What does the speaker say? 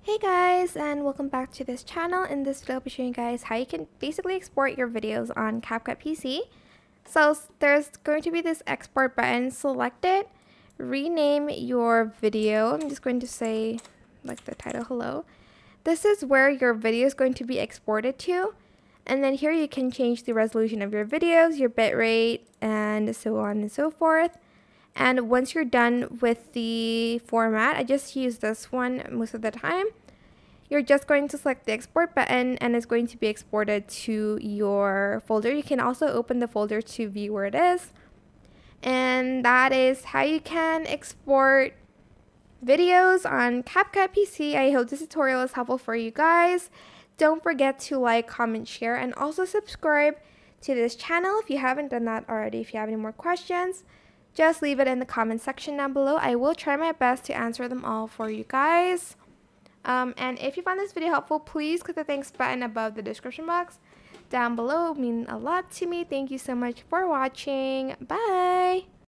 Hey guys, and welcome back to this channel. In this video I'll be showing you guys how you can basically export your videos on CapCut PC. So there's going to be this export button. Select it, rename your video. I'm just going to say like the title, hello. This is where your video is going to be exported to, and then here you can change the resolution of your videos, your bitrate, and so on and so forth. And once you're done with the format, I just use this one most of the time. You're just going to select the export button and it's going to be exported to your folder. You can also open the folder to view where it is. And that is how you can export videos on CapCut PC. I hope this tutorial is helpful for you guys. Don't forget to like, comment, share, and also subscribe to this channel if you haven't done that already. If you have any more questions, just leave it in the comment section down below. I will try my best to answer them all for you guys. And if you found this video helpful, please click the thanks button above the description box down below. It would mean a lot to me. Thank you so much for watching. Bye!